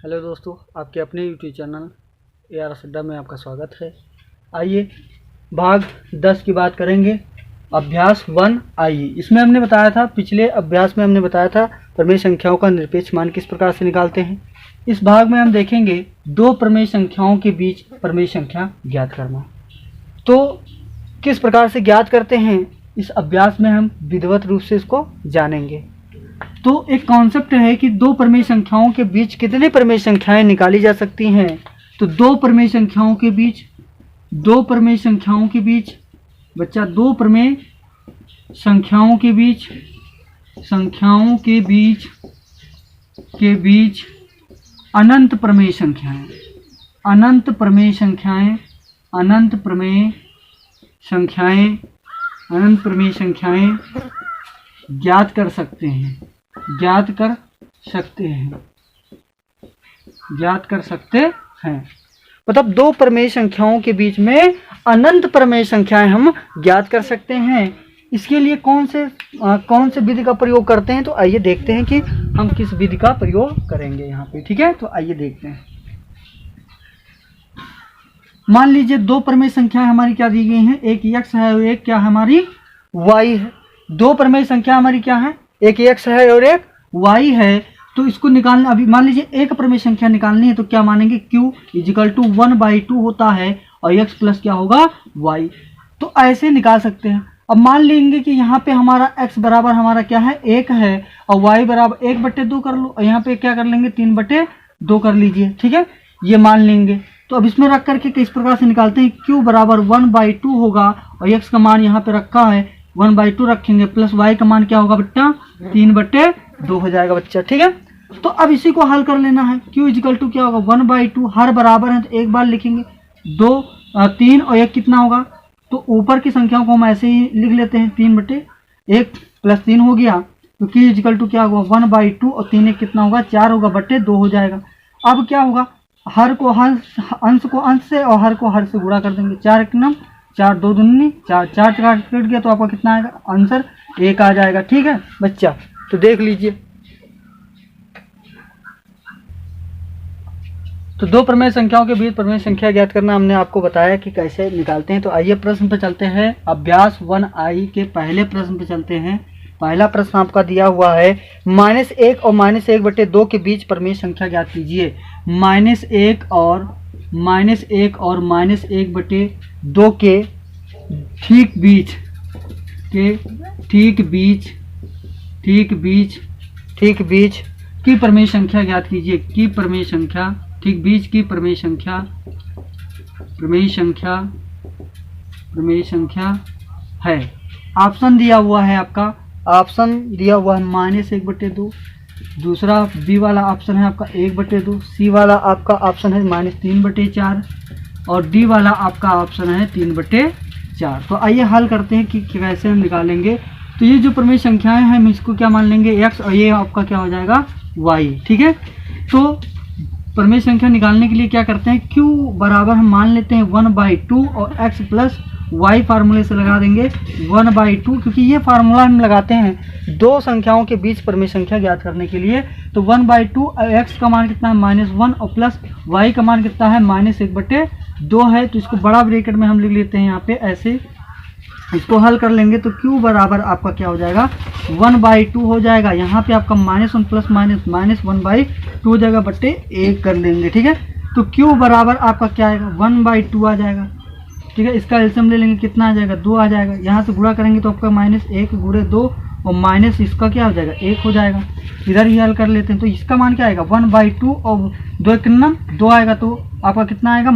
Hello दोस्तों, आपके अपने यूट्यूब चैनल AR अड्डा में आपका स्वागत है। आइए भाग 10 की बात करेंगे। अभ्यास 1 आइए। इसमें हमने बताया था, पिछले अभ्यास में हमने बताया था प्रमेय संख्याओं का निरपेक्ष मान किस प्रकार से निकालते हैं। इस भाग में हम देखेंगे दो प्रमेय संख्याओं के बीच प्रमेय संख्या ज्ञात करना। तो किस प्रकार से ज्ञात करते हैं, इस अभ्यास में हम विधिवत रूप से इसको जानेंगे। तो एक कॉन्सेप्ट है कि दो प्रमेय संख्याओं के बीच कितने प्रमेय संख्याएं निकाली जा सकती हैं। तो दो प्रमेय संख्याओं के बीच बच्चा दो प्रमेय संख्याओं के बीच अनंत प्रमेय संख्याएं ज्ञात कर सकते हैं। मतलब दो प्रमेय संख्याओं के बीच में अनंत प्रमेय संख्याएं हम ज्ञात कर सकते हैं। इसके लिए कौन से विधि का प्रयोग करते हैं, तो आइए देखते हैं कि हम किस विधि का प्रयोग करेंगे यहाँ पे। ठीक है, तो आइए देखते हैं। मान लीजिए दो प्रमेय संख्याएं हमारी क्या दी गई हैं, एक x है और एक क्या हमारी y है। दो प्रमेय संख्या हमारी क्या है, एक x है और एक y है। तो इसको निकालना, अभी मान लीजिए एक प्रमेय संख्या निकालनी है तो क्या मानेंगे, q इजिकल टू 1/2 होता है और x प्लस क्या होगा y। तो ऐसे निकाल सकते हैं। अब मान लेंगे कि यहाँ पे हमारा x बराबर हमारा क्या है 1 है और y बराबर 1/2 कर लो, और यहाँ पे क्या कर लेंगे 3/2 कर लीजिए। ठीक है, ये मान लेंगे। तो अब इसमें रख करके किस प्रकार से निकालते हैं, q बराबर 1/2 होगा और x का मान यहाँ पे रखा है 1/2 रखेंगे, प्लस y का मान क्या होगा बेटा 3/2 हो जाएगा बच्चा। ठीक है, तो अब इसी को हल कर लेना है। q इजिकल टू क्या होगा 1/2, हर बराबर है तो एक बार लिखेंगे, 3 और 1 कितना होगा, तो ऊपर की संख्याओं को हम ऐसे ही लिख लेते हैं, 3/1 प्लस 3 हो गया। तो q इजिकल टू क्या होगा 1/2 और 3 1 कितना होगा 4 होगा, 2 हो जाएगा। अब क्या होगा, हर को अंश को अंश से और हर को हर से गुणा कर देंगे। 4 1 9 4 2 दूनी 4 4 कट गया तो आपका कितना आएगा, आंसर 1 आ जाएगा। ठीक है बच्चा, तो देख लीजिए। तो दो प्रमेय संख्याओं के बीच प्रमेय संख्या ज्ञात करना हमने आपको बताया कि कैसे निकालते हैं। तो आइए प्रश्न पे चलते हैं। अभ्यास 1I के पहले प्रश्न पे चलते हैं। पहला प्रश्न आपका दिया हुआ है, -1 और -1/2 के बीच प्रमेय संख्या ज्ञात कीजिए। -1 और -1/2 के ठीक बीच की प्रमेय संख्या ज्ञात कीजिए। प्रमेय संख्या है। ऑप्शन दिया हुआ है आपका, -1/2, दूसरा बी वाला ऑप्शन है आपका 1/2, सी वाला आपका ऑप्शन है -3/4 और डी वाला आपका ऑप्शन है 3/4। तो आइए हल करते हैं कि कैसे हम निकालेंगे। तो ये जो प्रमेय संख्याएं हैं हम इसको क्या मान लेंगे x और ये आपका क्या हो जाएगा y। ठीक है, तो प्रमेय संख्या निकालने के लिए क्या करते हैं, q बराबर हम मान लेते हैं 1/2 और x प्लस y फार्मूले से लगा देंगे 1/2, क्योंकि ये फार्मूला हम लगाते हैं दो संख्याओं के बीच प्रमेय संख्या ज्ञात करने के लिए। तो 1/2 x का मान कितना है -1 और प्लस y का मान कितना है -1/2 है। तो इसको बड़ा ब्रैकेट में हम लिख लेते हैं यहाँ पे, ऐसे इसको हल कर लेंगे तो q बराबर आपका क्या हो जाएगा 1/2 हो जाएगा। यहाँ पे आपका -1 प्लस -1/2 हो जाएगा, 1 कर लेंगे। ठीक है, तो q बराबर आपका क्या आएगा 1/2 आ जाएगा। ठीक है, इसका एलसीएम ले लेंगे, कितना आ जाएगा 2 आ जाएगा। यहाँ से गुणा करेंगे तो आपका -1 गुणे 2 और माइनस इसका क्या हो जाएगा 1 हो जाएगा। इधर ही हल कर लेते हैं, तो इसका मान क्या आएगा 1/2 और 2 कितना 2 आएगा, तो आपका कितना आएगा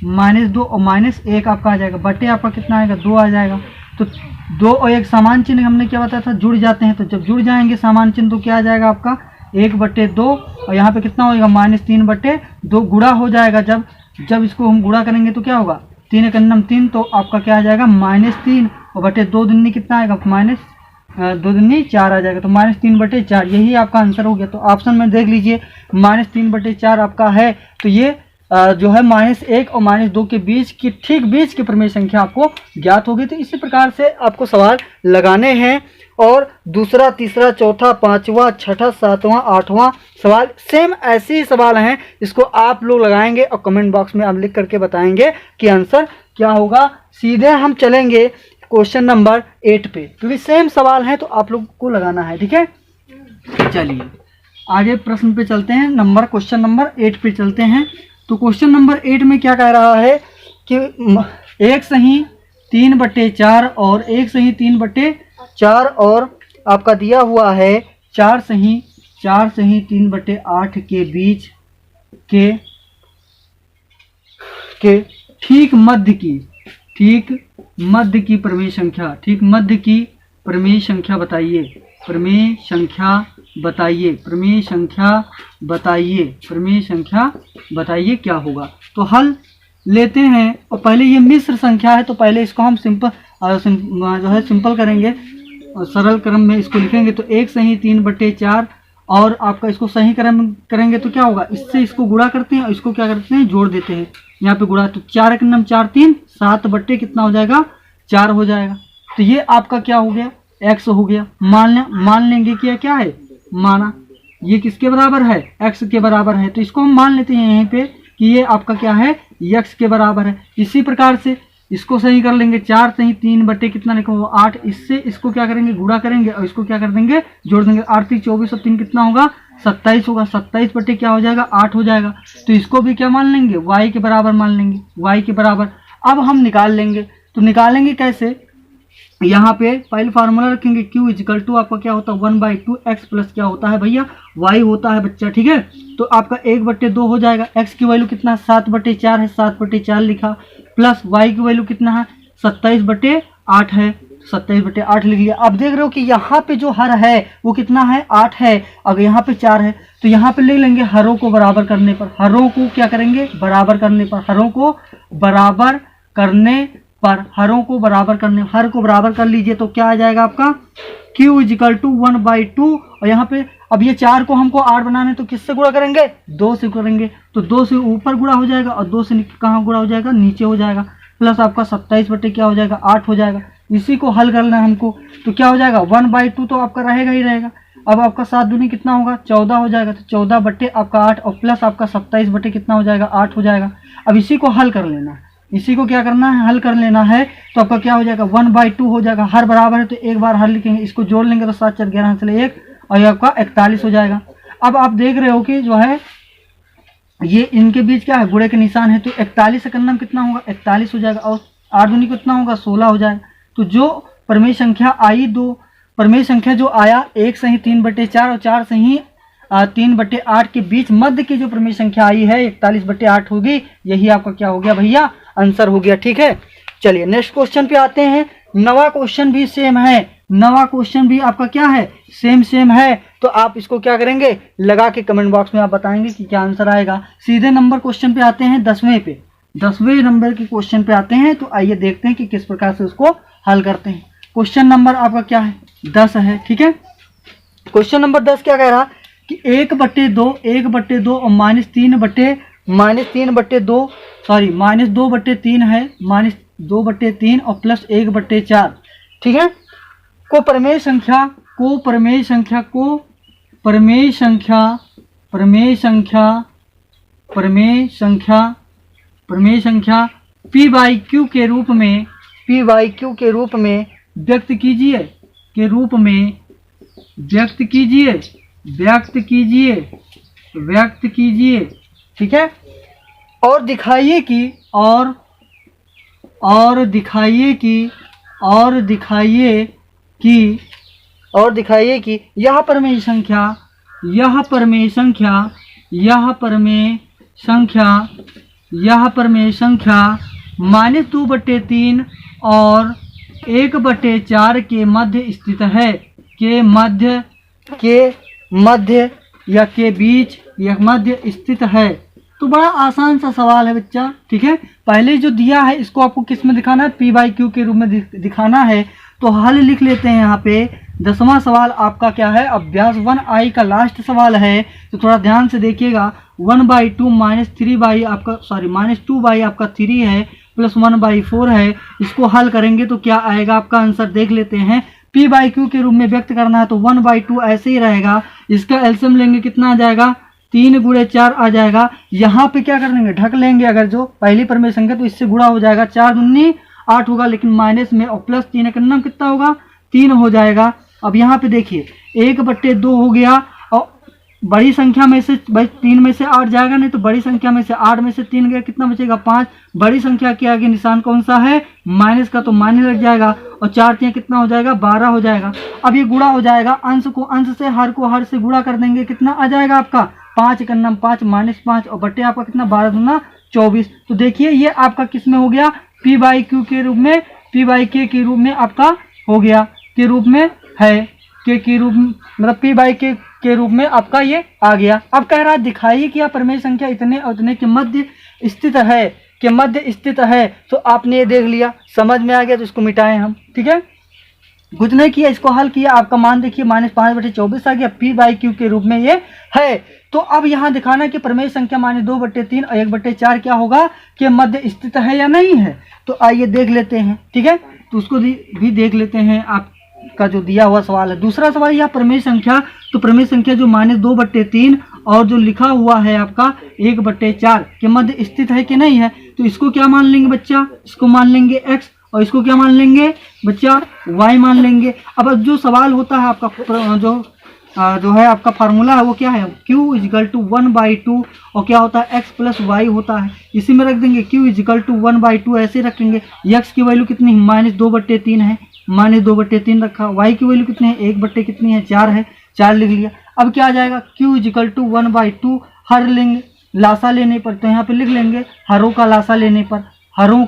-2 और -1 आपका आ जाएगा, बटे आपका कितना आएगा 2 आ जाएगा। तो 2 और 1 समान चिन्ह हमने क्या बताया था, जुड़ जाते हैं। तो जब जुड़ जाएंगे समान चिन्ह तो क्या आ जाएगा आपका 1/2 और यहाँ पे कितना होगा -3/2 गुणा हो जाएगा। जब इसको हम गुणा करेंगे तो क्या होगा 3 1 3, तो आपका क्या आ जाएगा -3 और बटे 2 दूनी कितना आएगा -2 दूनी 4 आ जाएगा, तो -3/4 यही आपका आंसर हो गया। तो ऑप्शन में देख लीजिए -3/4 आपका है। तो ये जो है -1 और -2 के बीच की ठीक बीच की प्रमेय संख्या आपको ज्ञात होगी। तो इसी प्रकार से आपको सवाल लगाने हैं और दूसरा, तीसरा, चौथा, पांचवा, छठा, सातवां, आठवां सवाल सेम ऐसे ही सवाल हैं, इसको आप लोग लगाएंगे और कमेंट बॉक्स में आप लिख करके बताएंगे कि आंसर क्या होगा। सीधे हम चलेंगे क्वेश्चन नंबर 8 पे, क्योंकि सेम सवाल है तो आप लोग को लगाना है, ठीक है। चलिए आगे प्रश्न पे चलते हैं, क्वेश्चन नंबर 8 पे चलते हैं। तो क्वेश्चन नंबर 8 में क्या कह रहा है कि 1 सही 3/4 और 1 सही 3/4 और आपका दिया हुआ है 4 सही 3/8 के बीच के ठीक मध्य की प्रमेय संख्या, ठीक मध्य की प्रमेय संख्या बताइए, प्रमेय संख्या बताइए क्या होगा। तो हल लेते हैं, और पहले ये मिश्र संख्या है तो पहले इसको हम सिंपल करेंगे और सरल क्रम में इसको लिखेंगे। तो 1 सही 3/4 और आपका इसको सही क्रम करेंगे तो क्या होगा, इससे इसको गुणा करते हैं और इसको क्या करते हैं, जोड़ देते हैं। यहाँ पे गुणा, तो 4 के नाम 4 3 7 बट्टे कितना हो जाएगा, 4 हो जाएगा। तो ये आपका क्या हो गया, x हो गया। मान लेंगे कि क्या है, माना ये किसके बराबर है, x के बराबर है। तो इसको हम मान लेते हैं यहाँ पे कि ये आपका क्या है, x के बराबर है। इसी प्रकार से इसको सही कर लेंगे, 4 सही 3 बट्टे कितना लिखा हुआ 8, इससे इसको क्या करेंगे, गुणा करेंगे और इसको क्या कर देंगे, जोड़ देंगे। 8 3 24 और 3 कितना होगा, 27 होगा। 27 बट्टे क्या हो जाएगा, 8 हो जाएगा। तो इसको भी क्या मान लेंगे, y के बराबर मान लेंगे, y के बराबर। अब हम निकाल लेंगे, तो निकालेंगे कैसे, यहाँ पे पहले फार्मूला रखेंगे, q इजिकल टू आपका क्या होता है 1/2 x प्लस क्या होता है भैया, y होता है बच्चा, ठीक है। तो आपका 1/2 हो जाएगा, x की वैल्यू कितना 7/4 है, 7/4 लिखा, प्लस y की वैल्यू कितना है 27/8 है, 27/8 लिख लिया। अब देख रहे हो कि यहाँ पे जो हर है वो कितना है, 8 है, अगर यहाँ पे 4 है तो यहाँ पे ले लेंगे हरों को बराबर करने पर, हरों को क्या करेंगे, बराबर करने पर, हरों को बराबर करने पर, हरों को बराबर करने, हर को बराबर कर लीजिए तो क्या आ जाएगा आपका q इजिकल टू 1/2। और यहाँ पे अब ये 4 को हमको 8 बनाने तो किससे गुणा करेंगे, 2 से करेंगे। तो 2 से ऊपर गुणा हो जाएगा और 2 से कहाँ गुणा हो जाएगा, नीचे हो जाएगा। प्लस आपका 27 बटे क्या हो जाएगा, 8 हो जाएगा। इसी को हल करना है हमको, तो क्या हो जाएगा 1/2 तो आपका रहेगा ही रहेगा। अब आपका 7 दूनी कितना होगा, 14 हो जाएगा। तो 14 बटे आपका 8 और प्लस आपका 27 बटे कितना हो जाएगा, 8 हो जाएगा। अब इसी को हल कर लेना है, इसी को क्या करना है, हल कर लेना है। तो आपका क्या हो जाएगा 1/2 हो जाएगा, हर बराबर है तो एक बार हल लिखेंगे, इसको जोड़ लेंगे तो 7 4 11 चले 1 और ये आपका 41 हो जाएगा। अब आप देख रहे हो कि जो है ये इनके बीच क्या है, गुणे के निशान है, तो 41 से करना कितना होगा, 41 हो जाएगा और 8 दूनी कितना होगा, 16 हो जाएगा। तो जो प्रमेय संख्या आई, दो प्रमेय संख्या जो आया 1 सही 3/4 और 4 सही 3/8 के बीच मध्य की जो प्रमेय संख्या आई है 41/8 होगी। यही आपका क्या हो गया भैया, आंसर हो गया, ठीक है। चलिए नेक्स्ट क्वेश्चन पे आते हैं। नवा क्वेश्चन भी सेम है, नवा क्वेश्चन भी आपका क्या है, सेम है। तो आप इसको क्या करेंगे, लगा के कमेंट बॉक्स में आप बताएंगे कि क्या आंसर आएगा। सीधे नंबर क्वेश्चन पे आते हैं, 10वें पे, 10वें नंबर के क्वेश्चन पे आते हैं। तो आइए देखते हैं कि किस प्रकार से उसको हल करते हैं। क्वेश्चन नंबर आपका क्या है, 10 है, ठीक है। क्वेश्चन नंबर 10 क्या कह रहा कि 1/2 और -2/3 है, -2/3 और प्लस 1/4, ठीक है। प्रमेय संख्या p/q के रूप में व्यक्त कीजिए, ठीक है। और दिखाइए कि यह प्रमेय संख्या -2/3 और 1/4 के मध्य स्थित है, के मध्य या के बीच या मध्य स्थित है। तो बड़ा आसान सा सवाल है बच्चा, ठीक है। पहले जो दिया है इसको आपको किस में दिखाना है, p/q के रूप में दिखाना है। तो हल लिख लेते हैं यहाँ पे। 10वां सवाल आपका क्या है, अभ्यास 1I का लास्ट सवाल है, तो थोड़ा ध्यान से देखिएगा। 1/2 -2 आपका 3 है, प्लस 1/4 है। इसको हल करेंगे तो क्या आएगा आपका आंसर, देख लेते हैं। P बाई Q के रूप में व्यक्त करना है तो 1/2 ऐसे ही रहेगा। इसका एलसीएम लेंगे कितना आ जाएगा, 3 गुणे 4 आ जाएगा। यहाँ पे क्या कर लेंगे, ढक लेंगे, अगर जो पहली परिमेय संख्या तो इससे गुणा हो जाएगा, 4 दूनी 8 होगा, लेकिन माइनस में और प्लस 3 का नाम कितना होगा, 3 हो जाएगा। अब यहाँ पे देखिए 1/2 हो गया, और बड़ी संख्या में से भाई 3 में से 8 जाएगा नहीं, तो बड़ी संख्या में से 8 में से 3 गया, कितना बचेगा 5। बड़ी संख्या के आगे निशान कौन सा है, माइनस का, तो माइनस लग जाएगा, और 4 3 कितना हो जाएगा, 12 हो जाएगा। अब ये गुणा हो जाएगा, अंश को अंश से, हर को हर से गुणा कर देंगे, कितना आ जाएगा आपका 5 का नाम 5 माइनस 5, और बट्टे आपका कितना 12 दूना 24। तो देखिए ये आपका किस में हो गया, P बाई Q के रूप में, P बाई K के रूप में आपका हो गया, के रूप में है, के रूप में, मतलब P बाई K के रूप में आपका ये आ गया। अब कह रहा है दिखाइए कि यह परिमेय संख्या इतने और इतने के मध्य स्थित है, के मध्य स्थित है। तो आपने ये देख लिया, समझ में आ गया, तो इसको मिटाएं हम, ठीक है, कुछ नहीं किया, इसको हल किया, आपका मान देखिए -5/24 आ गया, P बाई Q के रूप में ये है। तो अब यहाँ दिखाना कि परिमेय संख्या -2/3 और 1/4 क्या होगा, कि मध्य स्थित है या नहीं है। तो आइए देख लेते हैं, ठीक है, तो उसको भी देख लेते हैं। आपका जो दिया हुआ सवाल है, दूसरा सवाल यह परिमेय संख्या, तो परिमेय संख्या जो -2/3 और जो लिखा हुआ है आपका 1/4 के मध्य स्थित है कि नहीं है। तो इसको क्या मान लेंगे बच्चा, इसको मान लेंगे x, और इसको क्या मान लेंगे बच्चा, y मान लेंगे। अब जो सवाल होता है आपका जो है आपका फार्मूला है वो क्या है, q = 1/2, और क्या होता है x + y होता है, इसी में रख देंगे, q = 1/2 ऐसे रखेंगे। x की वैल्यू कितनी, -2/3 है, -2/3 रखा। y की वैल्यू कितनी है, 1 कितनी है, 4 है, 4 लिख लिया। अब क्या आ जाएगा, q = 1/2, हर लेंगे लासा लेने पर, तो यहाँ पे लिख लेंगे हरों का लासा लेने पर, हरों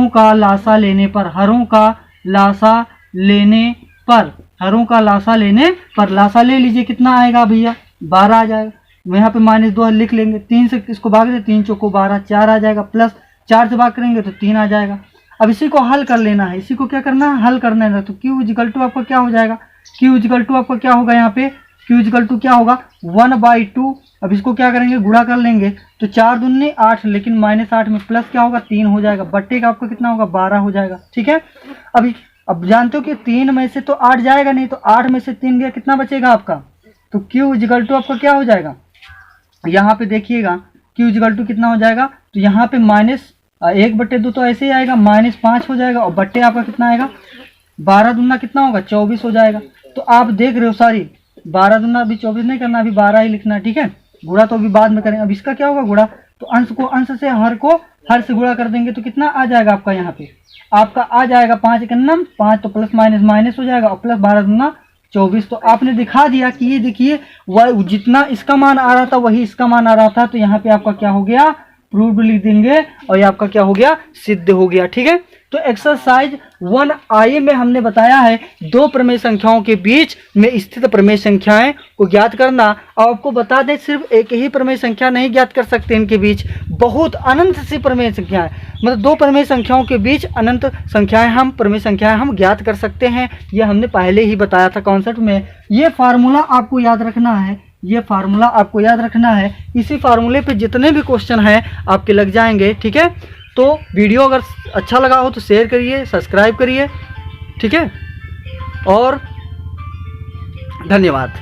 का लासा लेने पर, हरों का लासा लेने पर, हरों का लासा लेने पर, लासा ले लीजिए, कितना आएगा भैया 12 आ जाएगा। यहाँ पे -2 लिख लेंगे, 3 से इसको भाग दे, 3 चौको 12, 4 आ जाएगा, प्लस 4 से भाग करेंगे तो 3 आ जाएगा। अब इसी को हल कर लेना है, इसी को क्या करना है, हल करना है। तो Q = आपका क्या हो जाएगा, Q = आपका क्या होगा, यहाँ पे Q = क्या होगा 1/2। अब इसको क्या करेंगे, गुणा कर लेंगे, तो 4 दूनी 8, लेकिन -8 में प्लस क्या होगा 3 हो जाएगा, बट्टे का आपका कितना होगा 12 हो जाएगा, ठीक है। अब जानते हो कि 3 में से तो 8 जाएगा नहीं, तो 8 में से 3 गया, कितना बचेगा आपका, तो Q = आपका क्या हो जाएगा, यहाँ पे देखिएगा Q = कितना हो जाएगा, तो यहाँ पे -1/2 तो ऐसे ही आएगा, -5 हो जाएगा, और बट्टे आपका कितना आएगा 12 दूना कितना होगा 24 हो जाएगा। तो आप देख रहे हो, सारी 12 दूना अभी 24 नहीं करना, अभी 12 ही लिखना है, ठीक है, गुणा तो अभी बाद में करें। अब इसका क्या होगा गुणा, तो अंश को अंश से, हर को हर से गुणा कर देंगे, तो कितना आ जाएगा आपका, यहाँ पे आपका आ जाएगा 5 का नाम 5, तो प्लस माइनस हो जाएगा, और प्लस 12 दूना 24। तो आपने दिखा दिया कि ये देखिए वह जितना इसका मान आ रहा था वही इसका मान आ रहा था, तो यहाँ पे आपका क्या हो गया, प्रूव्ड लिख देंगे, और ये आपका क्या हो गया, सिद्ध हो गया, ठीक है। तो एक्सरसाइज 1I में हमने बताया है 2 प्रमेय संख्याओं के बीच में स्थित प्रमेय संख्याएं को ज्ञात करना। और आपको बता दें सिर्फ एक ही प्रमेय संख्या नहीं ज्ञात कर सकते, इनके बीच बहुत अनंत सी प्रमेय संख्याएं, मतलब 2 प्रमेय संख्याओं के बीच अनंत संख्याएं प्रमेय संख्याएं हम ज्ञात कर सकते हैं। ये हमने पहले ही बताया था कॉन्सेप्ट में। ये फार्मूला आपको याद रखना है, ये फार्मूला आपको याद रखना है, इसी फार्मूले पे जितने भी क्वेश्चन हैं आपके लग जाएंगे, ठीक है। तो वीडियो अगर अच्छा लगा हो तो शेयर करिए, सब्सक्राइब करिए, ठीक है, और धन्यवाद।